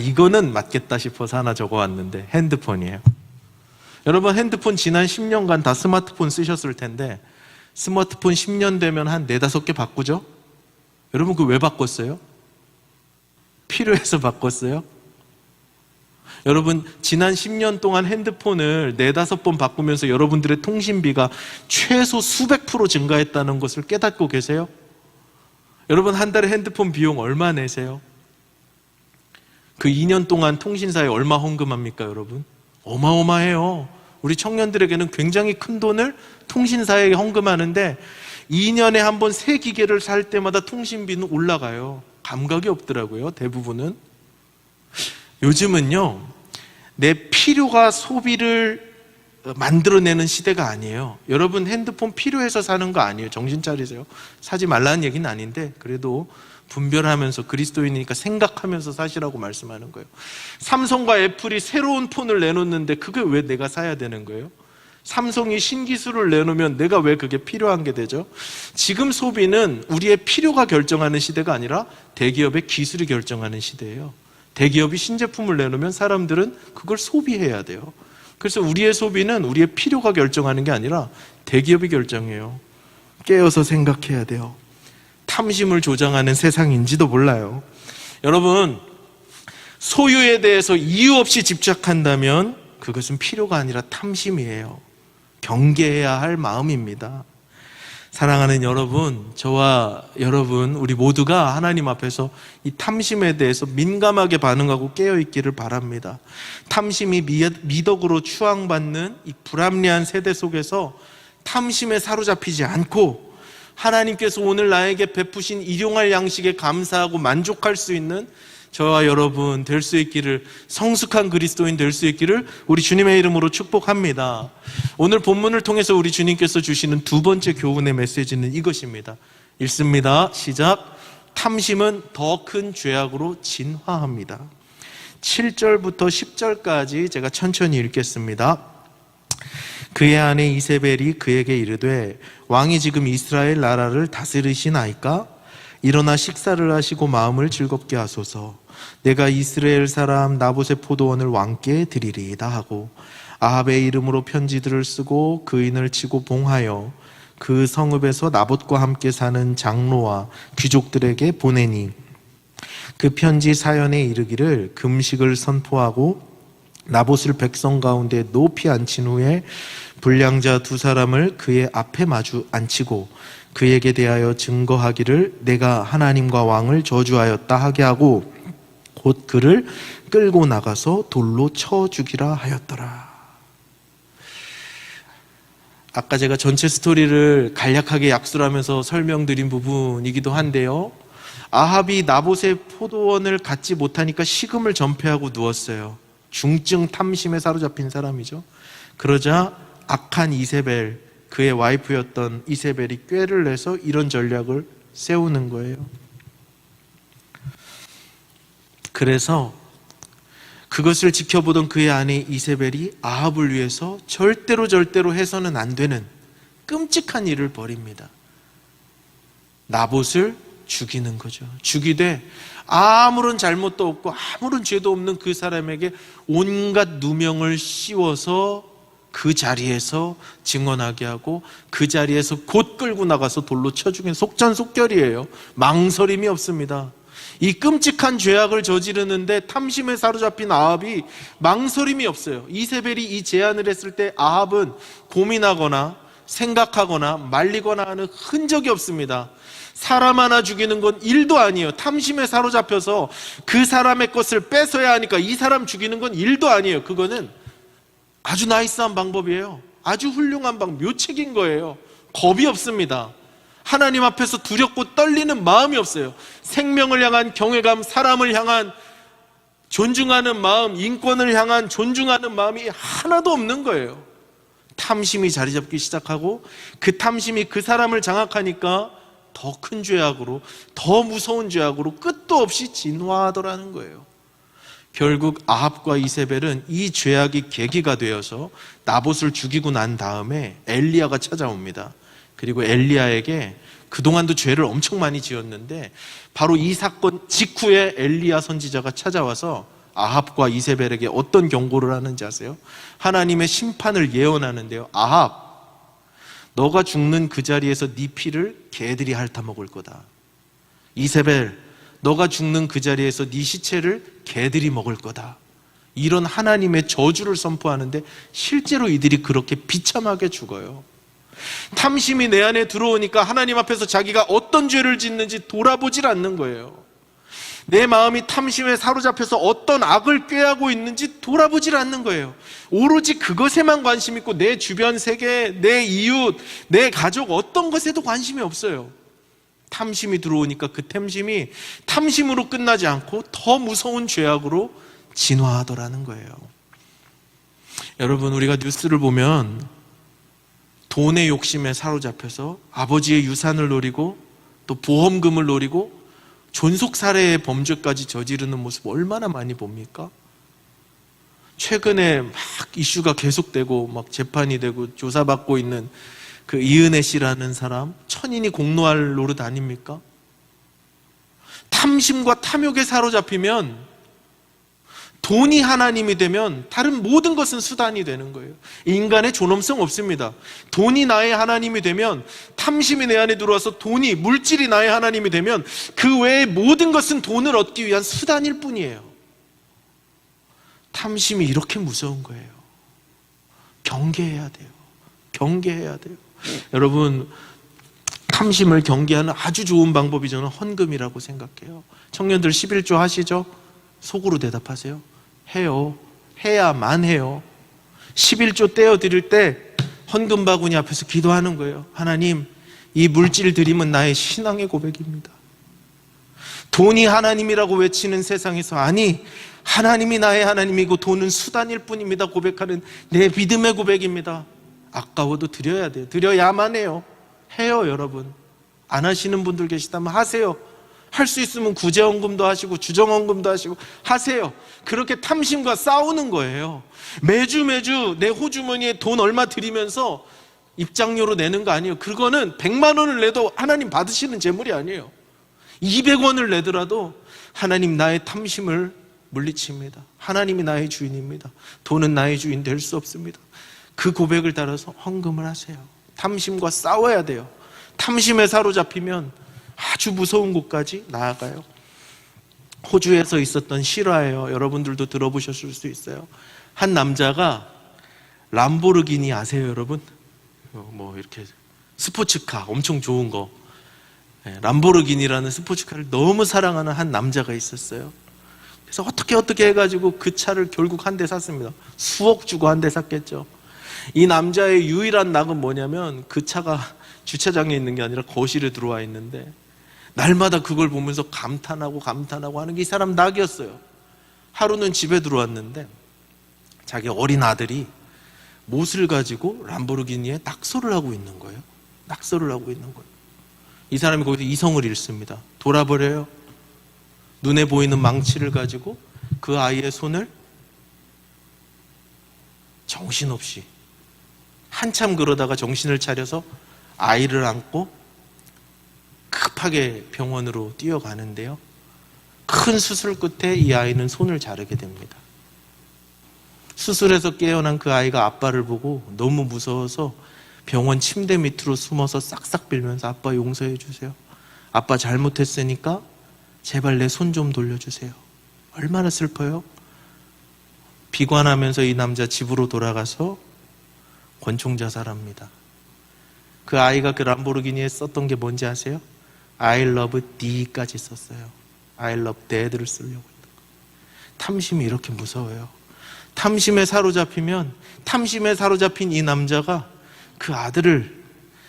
이거는 맞겠다 싶어서 하나 적어왔는데 핸드폰이에요. 여러분 핸드폰 지난 10년간 다 스마트폰 쓰셨을 텐데 스마트폰 10년 되면 한 4-5개 바꾸죠? 여러분 그거 왜 바꿨어요? 필요해서 바꿨어요? 여러분 지난 10년 동안 핸드폰을 4-5번 바꾸면서 여러분들의 통신비가 최소 수백 프로 증가했다는 것을 깨닫고 계세요? 여러분 한 달에 핸드폰 비용 얼마 내세요? 그 2년 동안 통신사에 얼마 헌금합니까 여러분? 어마어마해요. 우리 청년들에게는 굉장히 큰 돈을 통신사에 헌금하는데 2년에 한 번 새 기계를 살 때마다 통신비는 올라가요. 감각이 없더라고요, 대부분은. 요즘은요, 내 필요가 소비를 만들어내는 시대가 아니에요. 여러분 핸드폰 필요해서 사는 거 아니에요. 정신 차리세요. 사지 말라는 얘기는 아닌데 그래도 분별하면서 그리스도인이니까 생각하면서 사시라고 말씀하는 거예요. 삼성과 애플이 새로운 폰을 내놓는데 그게 왜 내가 사야 되는 거예요? 삼성이 신기술을 내놓으면 내가 왜 그게 필요한 게 되죠? 지금 소비는 우리의 필요가 결정하는 시대가 아니라 대기업의 기술이 결정하는 시대예요. 대기업이 신제품을 내놓으면 사람들은 그걸 소비해야 돼요. 그래서 우리의 소비는 우리의 필요가 결정하는 게 아니라 대기업이 결정해요. 깨어서 생각해야 돼요. 탐심을 조장하는 세상인지도 몰라요. 여러분, 소유에 대해서 이유 없이 집착한다면 그것은 필요가 아니라 탐심이에요. 경계해야 할 마음입니다. 사랑하는 여러분, 저와 여러분, 우리 모두가 하나님 앞에서 이 탐심에 대해서 민감하게 반응하고 깨어있기를 바랍니다. 탐심이 미덕으로 추앙받는 이 불합리한 세대 속에서 탐심에 사로잡히지 않고 하나님께서 오늘 나에게 베푸신 일용할 양식에 감사하고 만족할 수 있는 저와 여러분 될 수 있기를, 성숙한 그리스도인 될 수 있기를 우리 주님의 이름으로 축복합니다. 오늘 본문을 통해서 우리 주님께서 주시는 두 번째 교훈의 메시지는 이것입니다. 읽습니다. 시작. 탐심은 더 큰 죄악으로 진화합니다. 7절부터 10절까지 제가 천천히 읽겠습니다. 그의 아내 이세벨이 그에게 이르되 왕이 지금 이스라엘 나라를 다스리시나이까? 일어나 식사를 하시고 마음을 즐겁게 하소서. 내가 이스라엘 사람 나봇의 포도원을 왕께 드리리이다 하고 아합의 이름으로 편지들을 쓰고 그인을 치고 봉하여 그 성읍에서 나봇과 함께 사는 장로와 귀족들에게 보내니 그 편지 사연에 이르기를 금식을 선포하고 나봇을 백성 가운데 높이 앉힌 후에 불량자 2사람을 그의 앞에 마주 앉히고 그에게 대하여 증거하기를 내가 하나님과 왕을 저주하였다 하게 하고 곧 그를 끌고 나가서 돌로 쳐 죽이라 하였더라. 아까 제가 전체 스토리를 간략하게 약술하면서 설명드린 부분이기도 한데요, 아합이 나봇의 포도원을 갖지 못하니까 식음을 전폐하고 누웠어요. 중증 탐심에 사로잡힌 사람이죠. 그러자 악한 이세벨, 그의 와이프였던 이세벨이 꾀를 내서 이런 전략을 세우는 거예요. 그래서 그것을 지켜보던 그의 아내 이세벨이 아합을 위해서 절대로 해서는 안 되는 끔찍한 일을 벌입니다. 나봇을 죽이는 거죠. 죽이되 아무런 잘못도 없고 아무런 죄도 없는 그 사람에게 온갖 누명을 씌워서 그 자리에서 증언하게 하고 그 자리에서 곧 끌고 나가서 돌로 쳐 죽인, 속전속결이에요. 망설임이 없습니다. 이 끔찍한 죄악을 저지르는데 탐심에 사로잡힌 아합이 망설임이 없어요. 이세벨이 이 제안을 했을 때 아합은 고민하거나 생각하거나 말리거나 하는 흔적이 없습니다. 사람 하나 죽이는 건 일도 아니에요. 탐심에 사로잡혀서 그 사람의 것을 뺏어야 하니까 이 사람 죽이는 건 일도 아니에요. 그거는 아주 나이스한 방법이에요. 아주 훌륭한 방법, 묘책인 거예요. 겁이 없습니다. 하나님 앞에서 두렵고 떨리는 마음이 없어요. 생명을 향한 경외감, 사람을 향한 존중하는 마음, 인권을 향한 존중하는 마음이 하나도 없는 거예요. 탐심이 자리 잡기 시작하고 그 탐심이 그 사람을 장악하니까 더 큰 죄악으로, 더 무서운 죄악으로 끝도 없이 진화하더라는 거예요. 결국 아합과 이세벨은 이 죄악이 계기가 되어서 나봇을 죽이고 난 다음에 엘리야가 찾아옵니다. 그리고 엘리야에게 그동안도 죄를 엄청 많이 지었는데 바로 이 사건 직후에 엘리야 선지자가 찾아와서 아합과 이세벨에게 어떤 경고를 하는지 아세요? 하나님의 심판을 예언하는데요. 아합, 너가 죽는 그 자리에서 네 피를 개들이 핥아먹을 거다. 이세벨, 너가 죽는 그 자리에서 네 시체를 개들이 먹을 거다. 이런 하나님의 저주를 선포하는데 실제로 이들이 그렇게 비참하게 죽어요. 탐심이 내 안에 들어오니까 하나님 앞에서 자기가 어떤 죄를 짓는지 돌아보질 않는 거예요. 내 마음이 탐심에 사로잡혀서 어떤 악을 꾀하고 있는지 돌아보질 않는 거예요. 오로지 그것에만 관심 있고 내 주변 세계, 내 이웃, 내 가족 어떤 것에도 관심이 없어요. 탐심이 들어오니까 그 탐심이 탐심으로 끝나지 않고 더 무서운 죄악으로 진화하더라는 거예요. 여러분, 우리가 뉴스를 보면 돈의 욕심에 사로잡혀서 아버지의 유산을 노리고 또 보험금을 노리고 존속살해의 범죄까지 저지르는 모습 얼마나 많이 봅니까? 최근에 막 이슈가 계속되고 막 재판이 되고 조사받고 있는 그 이은혜 씨라는 사람, 천인이 공로할 노릇 아닙니까? 탐심과 탐욕에 사로잡히면, 돈이 하나님이 되면 다른 모든 것은 수단이 되는 거예요. 인간의 존엄성 없습니다. 돈이 나의 하나님이 되면, 탐심이 내 안에 들어와서 돈이, 물질이 나의 하나님이 되면 그 외의 모든 것은 돈을 얻기 위한 수단일 뿐이에요. 탐심이 이렇게 무서운 거예요. 경계해야 돼요. 경계해야 돼요. 여러분, 탐심을 경계하는 아주 좋은 방법이 저는 헌금이라고 생각해요. 청년들 11조 하시죠? 속으로 대답하세요. 해요. 해야만 해요. 11조 떼어 드릴 때 헌금 바구니 앞에서 기도하는 거예요. 하나님, 이 물질 드림은 나의 신앙의 고백입니다. 돈이 하나님이라고 외치는 세상에서, 아니, 하나님이 나의 하나님이고 돈은 수단일 뿐입니다 고백하는 내 믿음의 고백입니다. 아까워도 드려야 돼요. 드려야만 해요. 해요. 여러분, 안 하시는 분들 계시다면 하세요. 할 수 있으면 구제헌금도 하시고 주정헌금도 하시고 하세요. 그렇게 탐심과 싸우는 거예요. 매주 내 호주머니에 돈 얼마 들이면서 입장료로 내는 거 아니에요. 그거는 100만 원을 내도 하나님 받으시는 재물이 아니에요. 200원을 내더라도 하나님, 나의 탐심을 물리칩니다. 하나님이 나의 주인입니다. 돈은 나의 주인 될 수 없습니다. 그 고백을 따라서 헌금을 하세요. 탐심과 싸워야 돼요. 탐심에 사로잡히면 아주 무서운 곳까지 나아가요. 호주에서 있었던 실화예요. 여러분들도 들어보셨을 수 있어요. 한 남자가 람보르기니 아세요, 여러분? 뭐 이렇게 스포츠카 엄청 좋은 거, 람보르기니라는 스포츠카를 너무 사랑하는 한 남자가 있었어요. 그래서 어떻게 해가지고 그 차를 결국 한 대 샀습니다. 수억 주고 한 대 샀겠죠. 이 남자의 유일한 낙은 뭐냐면, 그 차가 주차장에 있는 게 아니라 거실에 들어와 있는데 날마다 그걸 보면서 감탄하고 하는 게 이 사람 낙이었어요. 하루는 집에 들어왔는데 자기 어린 아들이 못을 가지고 람보르기니에 낙서를 하고 있는 거예요. 낙서를 하고 있는 거예요. 이 사람이 거기서 이성을 잃습니다. 돌아버려요. 눈에 보이는 망치를 가지고 그 아이의 손을 정신없이, 한참 그러다가 정신을 차려서 아이를 안고 급하게 병원으로 뛰어가는데요, 큰 수술 끝에 이 아이는 손을 자르게 됩니다. 수술에서 깨어난 그 아이가 아빠를 보고 너무 무서워서 병원 침대 밑으로 숨어서 싹싹 빌면서, 아빠 용서해 주세요. 아빠 잘못했으니까 제발 내 손 좀 돌려주세요. 얼마나 슬퍼요? 비관하면서 이 남자 집으로 돌아가서 권총 자살합니다. 그 아이가 그 람보르기니에 썼던 게 뭔지 아세요? I love D까지 썼어요. I love Dad를 쓰려고 했던 거예요. 탐심이 이렇게 무서워요. 탐심에 사로잡히면, 탐심에 사로잡힌 이 남자가 그 아들을,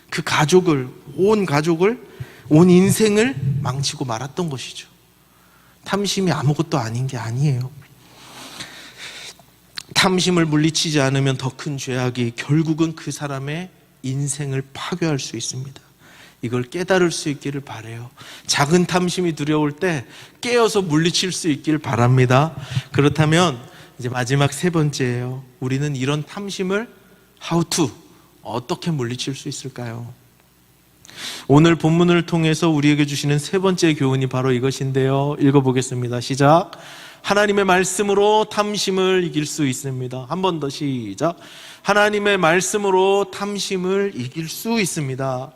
그 가족을, 온 인생을 망치고 말았던 것이죠. 탐심이 아무것도 아닌 게 아니에요. 탐심을 물리치지 않으면 더 큰 죄악이 결국은 그 사람의 인생을 파괴할 수 있습니다. 이걸 깨달을 수 있기를 바라요. 작은 탐심이 두려울 때 깨어서 물리칠 수 있기를 바랍니다. 그렇다면 이제 마지막 세 번째예요. 우리는 이런 탐심을 어떻게 물리칠 수 있을까요? 오늘 본문을 통해서 우리에게 주시는 세 번째 교훈이 바로 이것인데요. 읽어보겠습니다. 시작. 하나님의 말씀으로 탐심을 이길 수 있습니다. 한 번 더 시작. 하나님의 말씀으로 탐심을 이길 수 있습니다.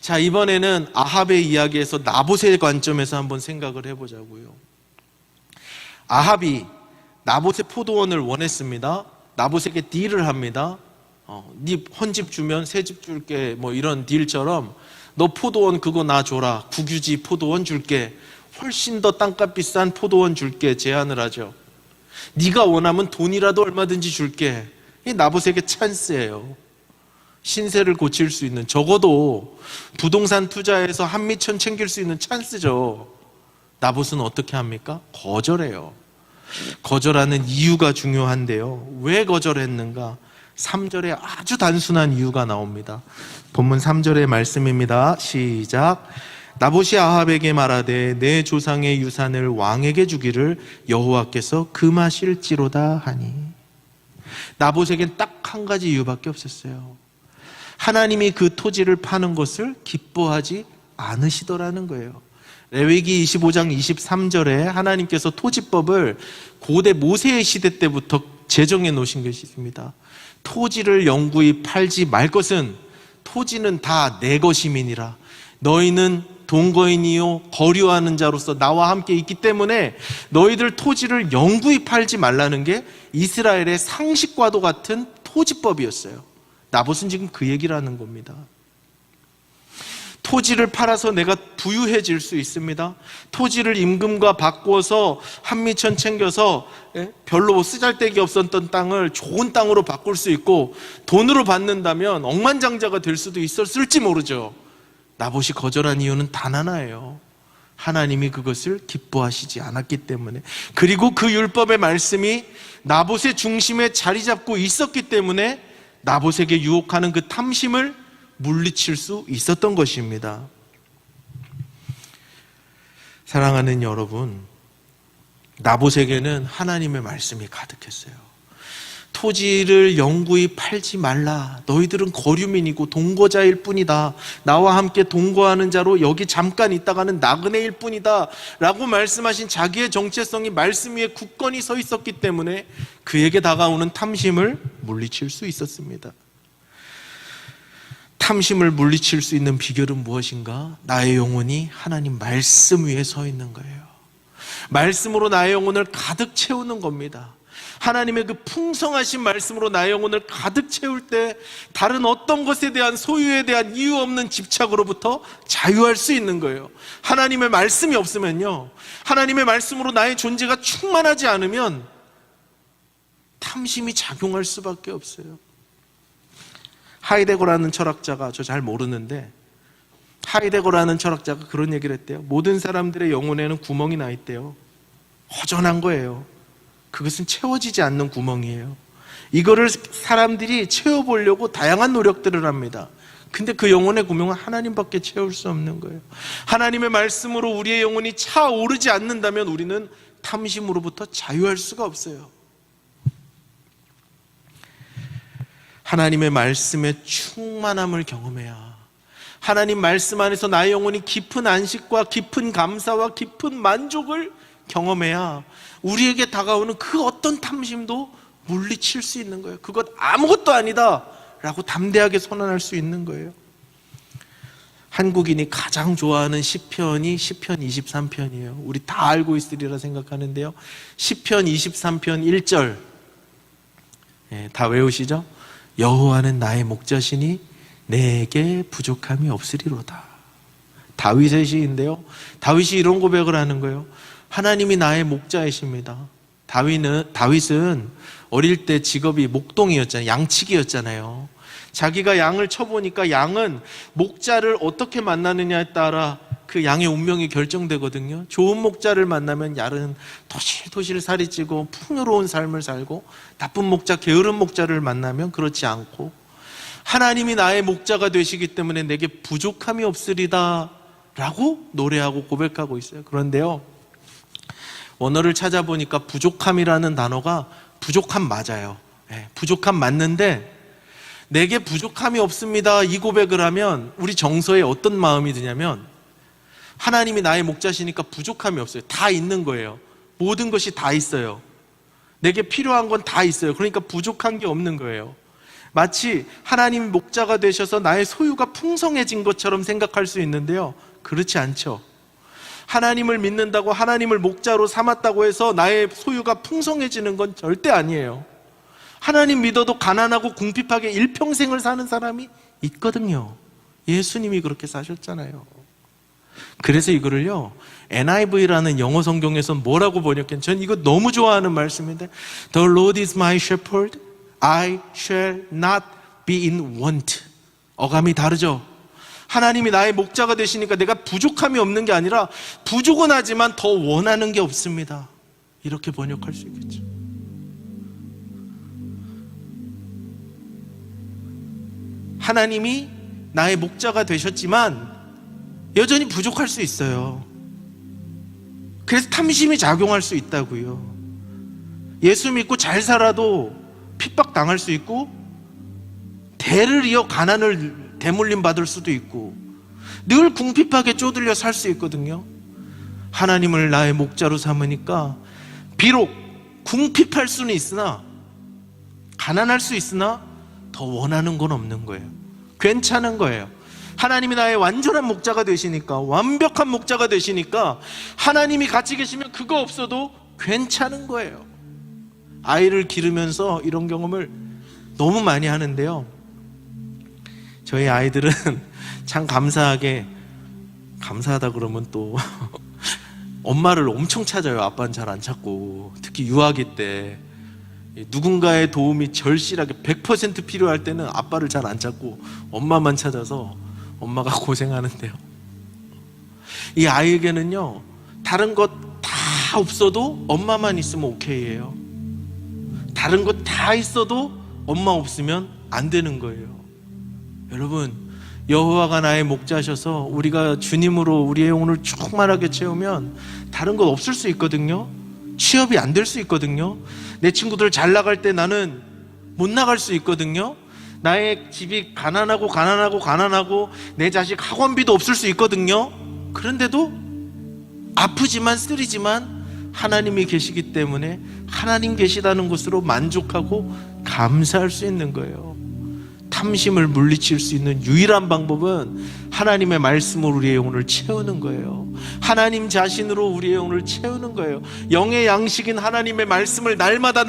자, 이번에는 아합의 이야기에서 나봇의 관점에서 한번 생각을 해보자고요. 아합이 나봇의 포도원을 원했습니다. 나봇에게 딜을 합니다. 네 헌집 주면 새집 줄게, 뭐 이런 딜처럼 너 포도원 그거 나 줘라. 국유지 포도원 줄게. 훨씬 더 땅값 비싼 포도원 줄게 제안을 하죠. 네가 원하면 돈이라도 얼마든지 줄게. 이 나봇에게 찬스예요. 신세를 고칠 수 있는, 적어도 부동산 투자에서 한미천 챙길 수 있는 찬스죠. 나봇은 어떻게 합니까? 거절해요. 거절하는 이유가 중요한데요. 왜 거절했는가? 3절에 아주 단순한 이유가 나옵니다. 본문 3절의 말씀입니다. 시작. 나봇이 아합에게 말하되 내 조상의 유산을 왕에게 주기를 여호와께서 금하실지로다 하니. 나봇에겐 딱 한 가지 이유밖에 없었어요. 하나님이 그 토지를 파는 것을 기뻐하지 않으시더라는 거예요. 레위기 25장 23절에 하나님께서 토지법을 고대 모세의 시대 때부터 제정해 놓으신 것이 있습니다. 토지를 영구히 팔지 말 것은, 토지는 다 내 것임이니라. 너희는 동거인이요 거류하는 자로서 나와 함께 있기 때문에 너희들 토지를 영구히 팔지 말라는 게 이스라엘의 상식과도 같은 토지법이었어요. 나봇은 지금 그 얘기를 하는 겁니다. 토지를 팔아서 내가 부유해질 수 있습니다. 토지를 임금과 바꾸어서 한미천 챙겨서 별로 쓰잘데기 없었던 땅을 좋은 땅으로 바꿀 수 있고, 돈으로 받는다면 억만장자가 될 수도 있었을지 모르죠. 나봇이 거절한 이유는 단 하나예요. 하나님이 그것을 기뻐하시지 않았기 때문에, 그리고 그 율법의 말씀이 나봇의 중심에 자리 잡고 있었기 때문에 나봇에게 유혹하는 그 탐심을 물리칠 수 있었던 것입니다. 사랑하는 여러분, 나봇에게는 하나님의 말씀이 가득했어요. 토지를 영구히 팔지 말라. 너희들은 거류민이고 동거자일 뿐이다. 나와 함께 동거하는 자로 여기 잠깐 있다가는 나그네일 뿐이다 라고 말씀하신 자기의 정체성이 말씀 위에 굳건히 서 있었기 때문에 그에게 다가오는 탐심을 물리칠 수 있었습니다. 탐심을 물리칠 수 있는 비결은 무엇인가? 나의 영혼이 하나님 말씀 위에 서 있는 거예요. 말씀으로 나의 영혼을 가득 채우는 겁니다. 하나님의 그 풍성하신 말씀으로 나의 영혼을 가득 채울 때 다른 어떤 것에 대한, 소유에 대한 이유 없는 집착으로부터 자유할 수 있는 거예요. 하나님의 말씀이 없으면요, 하나님의 말씀으로 나의 존재가 충만하지 않으면 탐심이 작용할 수밖에 없어요. 하이데거라는 철학자가, 저 잘 모르는데, 하이데거라는 철학자가 그런 얘기를 했대요. 모든 사람들의 영혼에는 구멍이 나 있대요. 허전한 거예요. 그것은 채워지지 않는 구멍이에요. 이거를 사람들이 채워보려고 다양한 노력들을 합니다. 근데 그 영혼의 구멍은 하나님밖에 채울 수 없는 거예요. 하나님의 말씀으로 우리의 영혼이 차오르지 않는다면 우리는 탐심으로부터 자유할 수가 없어요. 하나님의 말씀의 충만함을 경험해야, 하나님 말씀 안에서 나의 영혼이 깊은 안식과 깊은 감사와 깊은 만족을 경험해야 우리에게 다가오는 그 어떤 탐심도 물리칠 수 있는 거예요. 그것 아무것도 아니다 라고 담대하게 선언할 수 있는 거예요. 한국인이 가장 좋아하는 시편이 시편 23편이에요. 우리 다 알고 있으리라 생각하는데요, 시편 23편 1절 다 외우시죠? 여호와는 나의 목자시니 내게 부족함이 없으리로다. 다윗의 시인데요, 다윗이 이런 고백을 하는 거예요. 하나님이 나의 목자이십니다. 다윗은 어릴 때 직업이 목동이었잖아요. 양치기였잖아요. 자기가 양을 쳐보니까 양은 목자를 어떻게 만나느냐에 따라 그 양의 운명이 결정되거든요. 좋은 목자를 만나면 양은 토실토실 살이 찌고 풍요로운 삶을 살고, 나쁜 목자, 게으른 목자를 만나면 그렇지 않고, 하나님이 나의 목자가 되시기 때문에 내게 부족함이 없으리다 라고 노래하고 고백하고 있어요. 그런데요, 원어를 찾아보니까 부족함이라는 단어가 부족함 맞아요. 부족함 맞는데 내게 부족함이 없습니다 이 고백을 하면 우리 정서에 어떤 마음이 드냐면 하나님이 나의 목자시니까 부족함이 없어요. 다 있는 거예요. 모든 것이 다 있어요. 내게 필요한 건 다 있어요. 그러니까 부족한 게 없는 거예요. 마치 하나님이 목자가 되셔서 나의 소유가 풍성해진 것처럼 생각할 수 있는데요, 그렇지 않죠. 하나님을 믿는다고 하나님을 목자로 삼았다고 해서 나의 소유가 풍성해지는 건 절대 아니에요. 하나님 믿어도 가난하고 궁핍하게 일평생을 사는 사람이 있거든요. 예수님이 그렇게 사셨잖아요. 그래서 이거를요, NIV라는 영어 성경에서 뭐라고 번역했는지 전 이거 너무 좋아하는 말씀인데, The Lord is my shepherd, I shall not be in want. 어감이 다르죠. 하나님이 나의 목자가 되시니까 내가 부족함이 없는 게 아니라 부족은 하지만 더 원하는 게 없습니다. 이렇게 번역할 수 있겠죠. 하나님이 나의 목자가 되셨지만 여전히 부족할 수 있어요. 그래서 탐심이 작용할 수 있다고요. 예수 믿고 잘 살아도 핍박당할 수 있고, 대를 이어 가난을 대물림 받을 수도 있고, 늘 궁핍하게 쪼들려 살 수 있거든요. 하나님을 나의 목자로 삼으니까 비록 궁핍할 수는 있으나, 가난할 수 있으나 더 원하는 건 없는 거예요. 괜찮은 거예요. 하나님이 나의 완전한 목자가 되시니까, 완벽한 목자가 되시니까 하나님이 같이 계시면 그거 없어도 괜찮은 거예요. 아이를 기르면서 이런 경험을 너무 많이 하는데요, 저희 아이들은 참 감사하게, 감사하다 그러면 또 엄마를 엄청 찾아요. 아빠는 잘 안 찾고. 특히 유아기 때 누군가의 도움이 절실하게 100% 필요할 때는 아빠를 잘 안 찾고 엄마만 찾아서 엄마가 고생하는데요, 이 아이에게는요, 다른 것 다 없어도 엄마만 있으면 오케이예요. 다른 것 다 있어도 엄마 없으면 안 되는 거예요. 여러분, 여호와가 나의 목자셔서 우리가 주님으로 우리의 영혼을 충만하게 채우면 다른 것 없을 수 있거든요. 취업이 안 될 수 있거든요. 내 친구들 잘 나갈 때 나는 못 나갈 수 있거든요. 나의 집이 가난하고 내 자식 학원비도 없을 수 있거든요. 그런데도 아프지만 쓰리지만 하나님이 계시기 때문에 하나님 계시다는 것으로 만족하고 감사할 수 있는 거예요. 탐심을 물리칠 수 있는 유일한 방법은 하나님의 말씀으로 우리의 영혼을 채우는 거예요. 하나님 자신으로 우리의 영혼을 채우는 거예요. 영의 양식인 하나님의 말씀을 날마다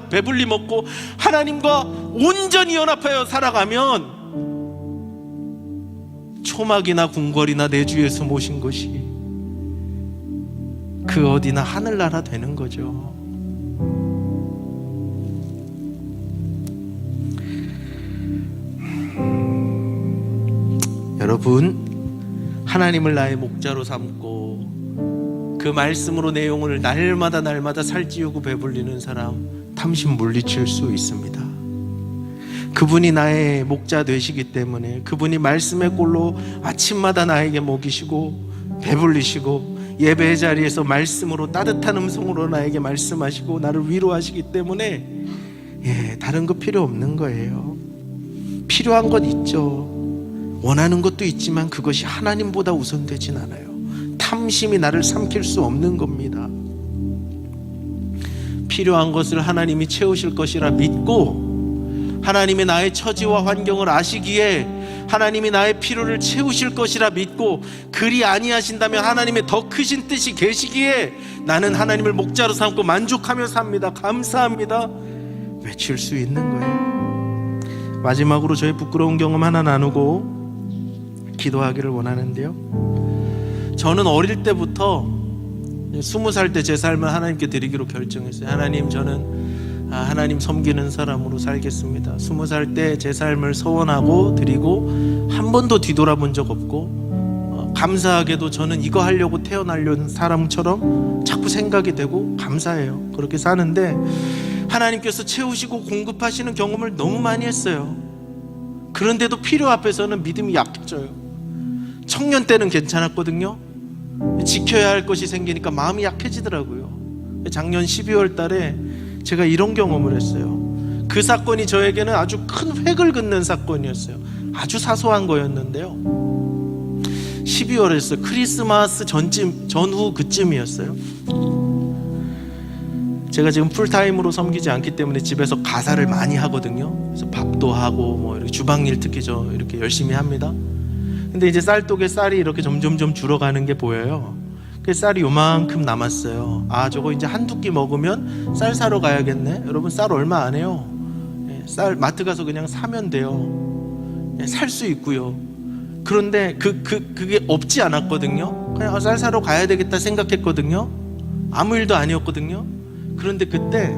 배불리 먹고 하나님과 온전히 연합하여 살아가면 초막이나 궁궐이나 내 주에서 모신 것이 그 어디나 하늘나라 되는 거죠. 여러분, 하나님을 나의 목자로 삼고 그 말씀으로 내 영혼을 날마다 살찌우고 배불리는 사람, 탐심 물리칠 수 있습니다. 그분이 나의 목자 되시기 때문에, 그분이 말씀의 꼴로 아침마다 나에게 먹이시고 배불리시고 예배의 자리에서 말씀으로 따뜻한 음성으로 나에게 말씀하시고 나를 위로하시기 때문에 다른 거 필요 없는 거예요. 필요한 것 있죠. 원하는 것도 있지만 그것이 하나님보다 우선되진 않아요. 탐심이 나를 삼킬 수 없는 겁니다. 필요한 것을 하나님이 채우실 것이라 믿고, 하나님이 나의 처지와 환경을 아시기에 하나님이 나의 필요를 채우실 것이라 믿고, 그리 아니하신다면 하나님의 더 크신 뜻이 계시기에 나는 하나님을 목자로 삼고 만족하며 삽니다, 감사합니다, 외칠 수 있는 거예요. 마지막으로 저의 부끄러운 경험 하나 나누고 기도하기를 원하는데요, 저는 어릴 때부터 20살 때 제 삶을 하나님께 드리기로 결정했어요. 하나님, 저는 하나님 섬기는 사람으로 살겠습니다. 20살 때 제 삶을 서원하고 드리고 한 번도 뒤돌아본 적 없고, 감사하게도 저는 이거 하려고 태어나려는 사람처럼 자꾸 생각이 되고 감사해요. 그렇게 사는데 하나님께서 채우시고 공급하시는 경험을 너무 많이 했어요. 그런데도 필요 앞에서는 믿음이 약해져요. 청년 때는 괜찮았거든요. 지켜야 할 것이 생기니까 마음이 약해지더라고요. 작년 12월 달에 제가 이런 경험을 했어요. 그 사건이 저에게는 아주 큰 획을 긋는 사건이었어요. 아주 사소한 거였는데요. 12월에서 크리스마스 전후 그쯤이었어요. 제가 지금 풀타임으로 섬기지 않기 때문에 집에서 가사를 많이 하거든요. 그래서 밥도 하고 뭐 이렇게 주방일 특히 저 이렇게 열심히 합니다. 근데 이제 쌀독에 쌀이 이렇게 점점점 줄어가는 게 보여요. 그 쌀이 요만큼 남았어요. 아, 저거 이제 한두 끼 먹으면 쌀 사러 가야겠네. 여러분, 쌀 얼마 안 해요. 쌀 마트 가서 그냥 사면 돼요. 살 수 있고요. 그런데 그게 없지 않았거든요. 그냥 쌀 사러 가야 되겠다 생각했거든요. 아무 일도 아니었거든요. 그런데 그때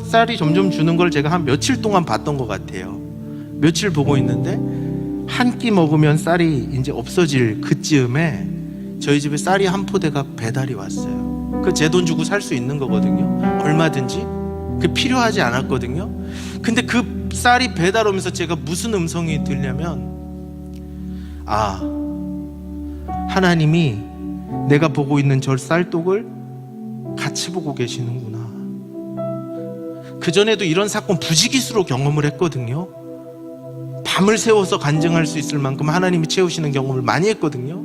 쌀이 점점 주는 걸 제가 한 며칠 동안 봤던 것 같아요. 며칠 보고 있는데 한 끼 먹으면 쌀이 이제 없어질 그쯤에 저희 집에 쌀이 한 포대가 배달이 왔어요. 그 제 돈 주고 살 수 있는 거거든요. 얼마든지. 그 필요하지 않았거든요. 근데 그 쌀이 배달 오면서 제가 무슨 음성이 들냐면, 아, 하나님이 내가 보고 있는 저 쌀독을 같이 보고 계시는구나. 그전에도 이런 사건 부지기수로 경험을 했거든요. 밤을 새워서 간증할 수 있을 만큼 하나님이 채우시는 경험을 많이 했거든요.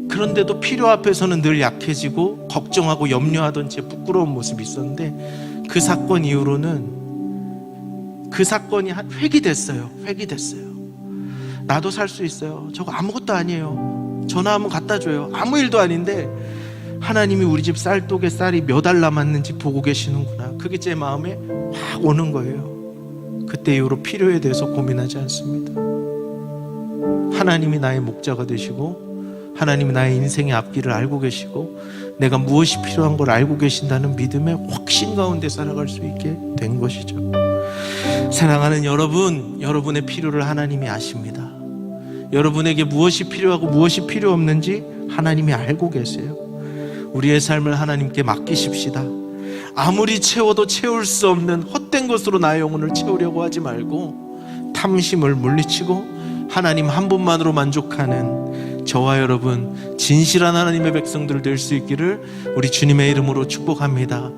그런데도 필요 앞에서는 늘 약해지고 걱정하고 염려하던 제 부끄러운 모습이 있었는데, 그 사건 이후로는 그 사건이 획이 됐어요. 나도 살 수 있어요. 저거 아무것도 아니에요. 전화 한번 갖다 줘요. 아무 일도 아닌데 하나님이 우리 집 쌀독에 쌀이 몇 알 남았는지 보고 계시는구나. 그게 제 마음에 확 오는 거예요. 그때 이후로 필요에 대해서 고민하지 않습니다. 하나님이 나의 목자가 되시고, 하나님이 나의 인생의 앞길을 알고 계시고, 내가 무엇이 필요한 걸 알고 계신다는 믿음의 확신 가운데 살아갈 수 있게 된 것이죠. 사랑하는 여러분, 여러분의 필요를 하나님이 아십니다. 여러분에게 무엇이 필요하고 무엇이 필요 없는지 하나님이 알고 계세요. 우리의 삶을 하나님께 맡기십시다. 아무리 채워도 채울 수 없는 헛된 것으로 나의 영혼을 채우려고 하지 말고, 탐심을 물리치고 하나님 한 분만으로 만족하는 저와 여러분, 진실한 하나님의 백성들 될 수 있기를 우리 주님의 이름으로 축복합니다.